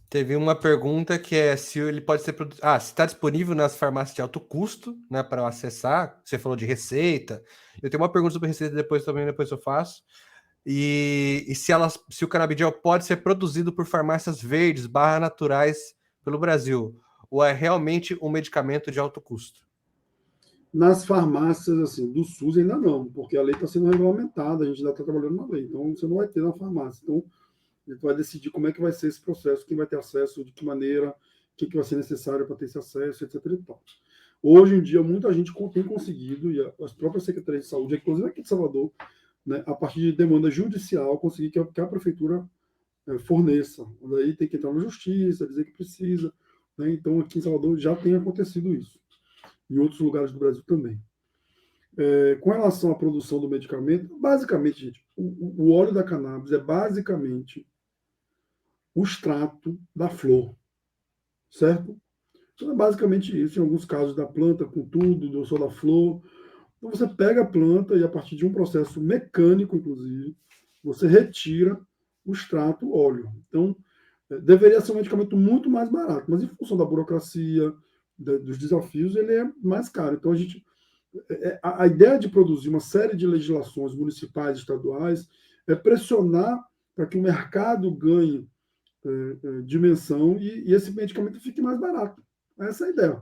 Teve uma pergunta que é se ele pode ser se está disponível nas farmácias de alto custo, né, para acessar. Você falou de receita. Eu tenho uma pergunta sobre receita depois eu faço. E se o canabidiol pode ser produzido por farmácias verdes naturais pelo Brasil, ou é realmente um medicamento de alto custo? Nas farmácias assim, do SUS ainda não, porque a lei está sendo regulamentada, a gente ainda está trabalhando na lei, então você não vai ter na farmácia. Então, a gente vai decidir como é que vai ser esse processo, quem vai ter acesso, de que maneira, o que vai ser necessário para ter esse acesso, etc. E tal. Hoje em dia, muita gente tem conseguido, e as próprias secretarias de saúde, inclusive aqui de Salvador, né, a partir de demanda judicial, conseguir que a prefeitura forneça. Daí tem que entrar na justiça, dizer que precisa. Né? Então, aqui em Salvador já tem acontecido isso. Em outros lugares do Brasil também. Com relação à produção do medicamento, basicamente, gente, o óleo da cannabis é basicamente o extrato da flor, certo? Então é basicamente isso, em alguns casos da planta, com tudo, do sol da flor. Então você pega a planta e a partir de um processo mecânico, inclusive, você retira o extrato óleo. Então, deveria ser um medicamento muito mais barato, mas em função da burocracia, dos desafios, ele é mais caro. Então, a ideia de produzir uma série de legislações municipais e estaduais é pressionar para que o mercado ganhe dimensão e esse medicamento fique mais barato. Essa é a ideia.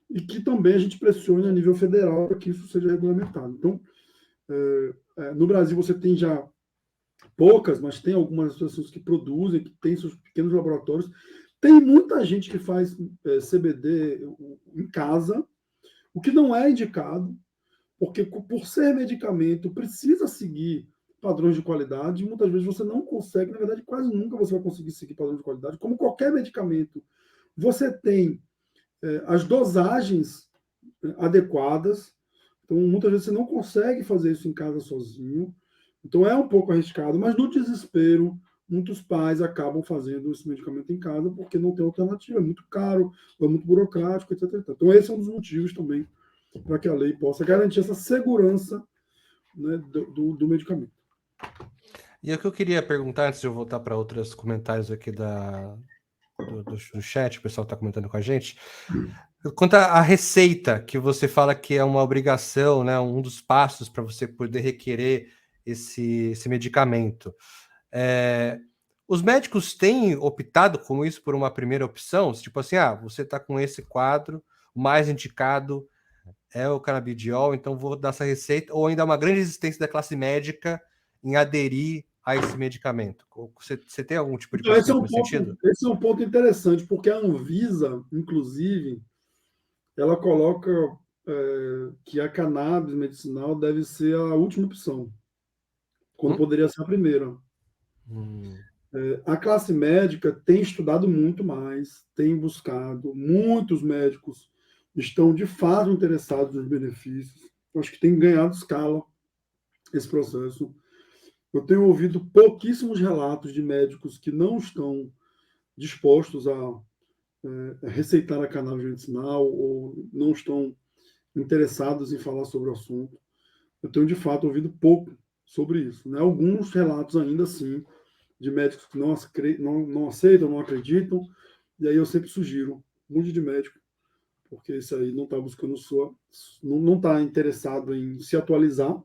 E que também a gente pressione a nível federal para que isso seja regulamentado. Então, no Brasil você tem já poucas, mas tem algumas pessoas que produzem, que têm seus pequenos laboratórios. Tem muita gente que faz CBD em casa, o que não é indicado, porque por ser medicamento precisa seguir padrões de qualidade, e muitas vezes você não consegue, na verdade, quase nunca você vai conseguir seguir padrões de qualidade. Como qualquer medicamento, você tem as dosagens adequadas, então muitas vezes você não consegue fazer isso em casa sozinho, então é um pouco arriscado, mas no desespero, muitos pais acabam fazendo esse medicamento em casa porque não tem alternativa, é muito caro, é muito burocrático, etc. Então esse é um dos motivos também para que a lei possa garantir essa segurança, né, do medicamento. E o que eu queria perguntar, antes de eu voltar para outros comentários aqui do chat, o pessoal está comentando com a gente, quanto à receita, que você fala que é uma obrigação, né, um dos passos para você poder requerer esse medicamento. Os médicos têm optado com isso por uma primeira opção? Tipo assim, você está com esse quadro, o mais indicado é o canabidiol, então vou dar essa receita, ou ainda há uma grande resistência da classe médica em aderir a esse medicamento? Você tem algum tipo de Então, conhecimento nesse sentido? esse é um ponto interessante, porque a Anvisa, inclusive, ela coloca que a cannabis medicinal deve ser a última opção, quando poderia ser a primeira. A classe médica tem estudado muito mais, tem buscado, muitos médicos estão de fato interessados nos benefícios. Acho que tem ganhado escala esse processo. Eu tenho ouvido pouquíssimos relatos de médicos que não estão dispostos a receitar a cannabis medicinal ou não estão interessados em falar sobre o assunto. Eu tenho, de fato, ouvido pouco sobre isso. Né? Alguns relatos ainda assim de médicos que não aceitam, não acreditam, e aí eu sempre sugiro, mude de médico, porque esse aí não está buscando não está interessado em se atualizar,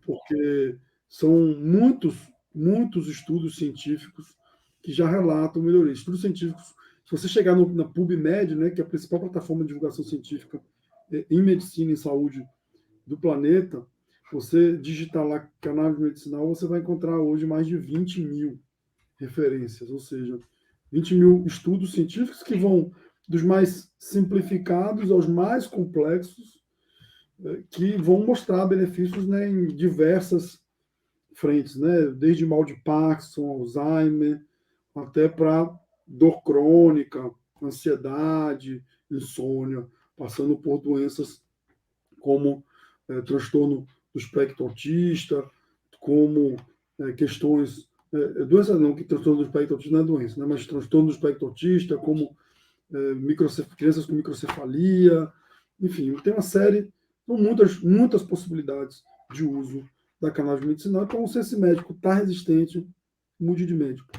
porque são muitos estudos científicos que já relatam melhoria. Estudos científicos, se você chegar na PubMed, né, que é a principal plataforma de divulgação científica em medicina e saúde do planeta, você digitar lá cannabis medicinal, você vai encontrar hoje mais de 20 mil referências, ou seja, 20 mil estudos científicos que vão dos mais simplificados aos mais complexos, que vão mostrar benefícios, né, em diversas frentes, né, desde mal de Parkinson, Alzheimer, até para dor crônica, ansiedade, insônia, passando por doenças como transtorno do espectro autista, como questões, doença não, que transtorno do espectro autista não é doença, né, mas transtorno do espectro autista, como crianças com microcefalia, enfim, tem uma série, são muitas possibilidades de uso da cannabis medicinal. Então, se esse médico está resistente, mude de médico.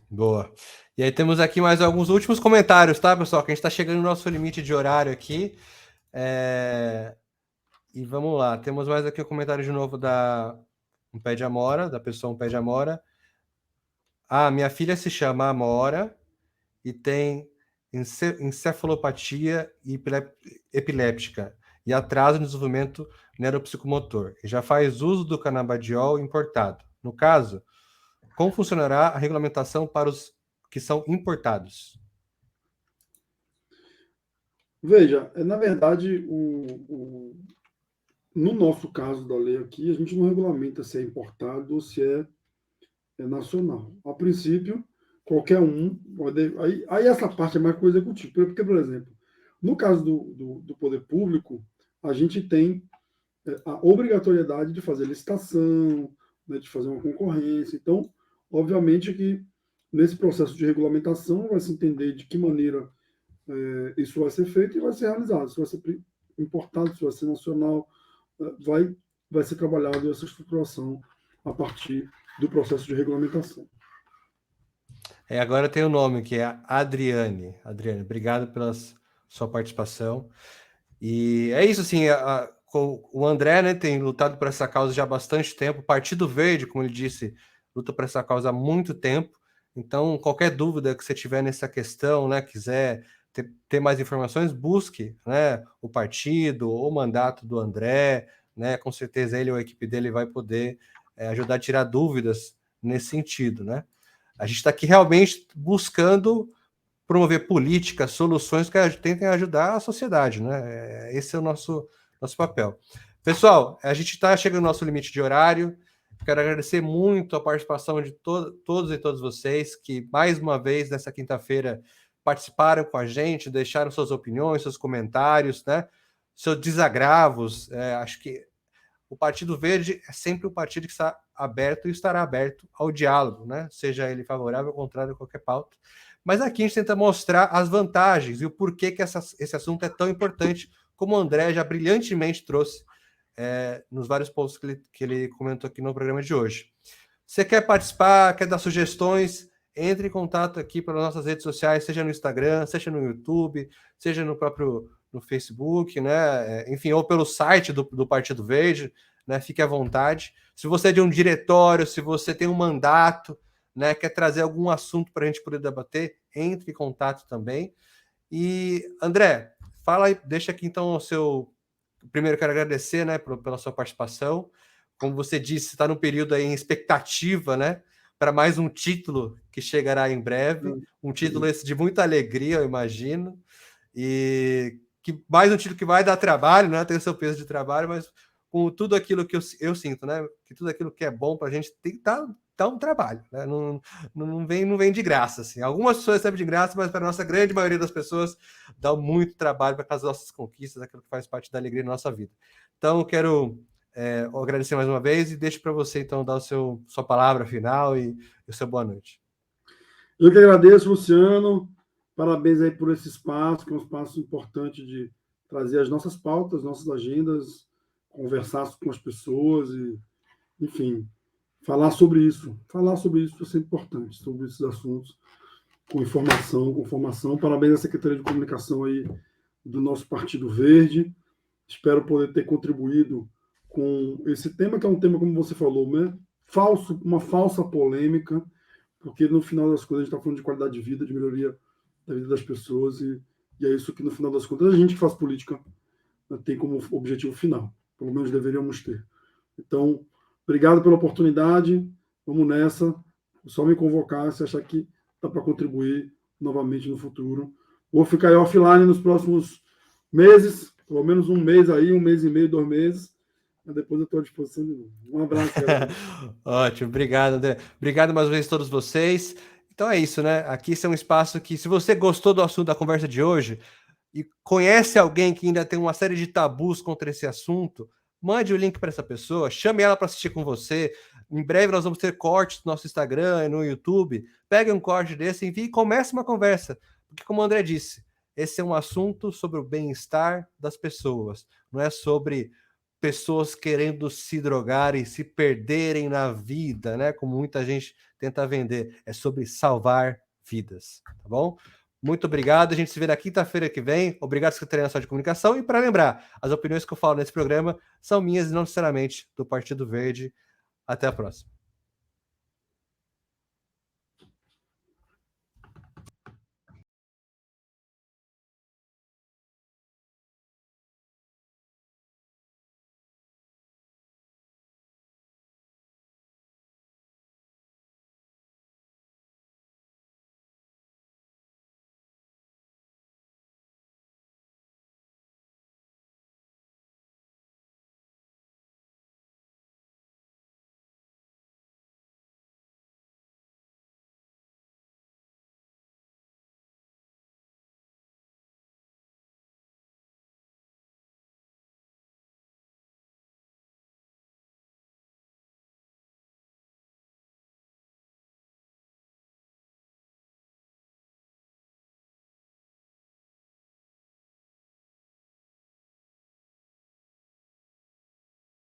Boa. E aí temos aqui mais alguns últimos comentários, tá, pessoal? Que a gente está chegando no nosso limite de horário aqui. E vamos lá. Temos mais aqui um comentário de novo da Um Pé de Amora, da pessoa Um Pé de Amora. Minha filha se chama Amora e tem encefalopatia epiléptica e atraso no desenvolvimento neuropsicomotor. E já faz uso do canabidiol importado. No caso, como funcionará a regulamentação para os que são importados? Veja, na verdade, no nosso caso da lei aqui, a gente não regulamenta se é importado ou se é nacional. A princípio, qualquer um pode. Aí essa parte é mais coisa executiva. Porque, por exemplo, no caso do poder público, a gente tem a obrigatoriedade de fazer licitação, né, de fazer uma concorrência. Então, obviamente que nesse processo de regulamentação vai se entender de que maneira isso vai ser feito e vai ser realizado. Se vai ser importado, se vai ser nacional, vai ser trabalhado essa estruturação a partir do processo de regulamentação. Agora tem o nome, que é a Adriane. Adriane, obrigado pela sua participação. E é isso, assim, o André, né, tem lutado por essa causa já há bastante tempo. O Partido Verde, como ele disse, luta por essa causa há muito tempo. Então, qualquer dúvida que você tiver nessa questão, né, quiser ter mais informações, busque, né, o partido, o mandato do André, né, com certeza ele ou a equipe dele vai poder ajudar a tirar dúvidas nesse sentido, né? A gente está aqui realmente buscando promover políticas, soluções que tentem ajudar a sociedade, né? Esse é o nosso papel. Pessoal, a gente está chegando no nosso limite de horário. Quero agradecer muito a participação de todos e todas vocês que, mais uma vez, nessa quinta-feira, participaram com a gente, deixaram suas opiniões, seus comentários, né? Seus desagravos. Acho que o Partido Verde é sempre um partido que está aberto e estará aberto ao diálogo, né? Seja ele favorável ou contrário a qualquer pauta. Mas aqui a gente tenta mostrar as vantagens e o porquê que esse assunto é tão importante, como o André já brilhantemente trouxe nos vários pontos que ele comentou aqui no programa de hoje. Você quer participar, quer dar sugestões, entre em contato aqui pelas nossas redes sociais, seja no Instagram, seja no YouTube, seja no Facebook, né? Enfim, ou pelo site do Partido Verde, né? Fique à vontade. Se você é de um diretório, se você tem um mandato, né? Quer trazer algum assunto para a gente poder debater, entre em contato também. E, André, fala aí, deixa aqui então o seu. Primeiro, quero agradecer, né, pela sua participação. Como você disse, está num período aí em expectativa, né? Para mais um título que chegará em breve. Um título esse de muita alegria, eu imagino. E que mais um título que vai dar trabalho, né? Tem o seu peso de trabalho, mas com tudo aquilo que eu sinto, né? Que tudo aquilo que é bom para a gente tem que dar um trabalho, né? Não vem de graça, assim. Algumas pessoas recebem de graça, mas para a nossa grande maioria das pessoas dá muito trabalho para as nossas conquistas, aquilo que faz parte da alegria da nossa vida. Então, eu quero agradecer mais uma vez e deixo para você, então, dar sua palavra final e o seu boa noite. Eu que agradeço, Luciano. Parabéns aí por esse espaço, que é um espaço importante de trazer as nossas pautas, nossas agendas, conversar com as pessoas e, enfim, falar sobre isso. Falar sobre isso é sempre importante, sobre esses assuntos, com informação, com formação. Parabéns à Secretaria de Comunicação aí do nosso Partido Verde. Espero poder ter contribuído com esse tema, que é um tema, como você falou, né? Uma falsa polêmica, porque no final das contas a gente está falando de qualidade de vida, de melhoria da vida das pessoas, e é isso que no final das contas a gente que faz política, né, tem como objetivo final, pelo menos deveríamos ter. Então, obrigado pela oportunidade, vamos nessa, só me convocar se achar que dá para contribuir novamente no futuro. Vou ficar aí offline nos próximos meses, pelo menos um mês aí, 1 mês e meio, 2 meses. Mas depois eu estou à disposição de novo. Um abraço, galera. Ótimo, obrigado, André. Obrigado mais uma vez a todos vocês. Então é isso, né? Aqui esse é um espaço que, se você gostou do assunto da conversa de hoje e conhece alguém que ainda tem uma série de tabus contra esse assunto, mande o link para essa pessoa, chame ela para assistir com você. Em breve nós vamos ter cortes no nosso Instagram e no YouTube. Pegue um corte desse, envie e comece uma conversa. Porque, como o André disse, esse é um assunto sobre o bem-estar das pessoas. Não é sobre pessoas querendo se drogar e se perderem na vida, né? Como muita gente tenta vender. É sobre salvar vidas, tá bom? Muito obrigado. A gente se vê na quinta-feira que vem. Obrigado, Secretaria Nacional de Comunicação. E para lembrar, as opiniões que eu falo nesse programa são minhas e não necessariamente do Partido Verde. Até a próxima.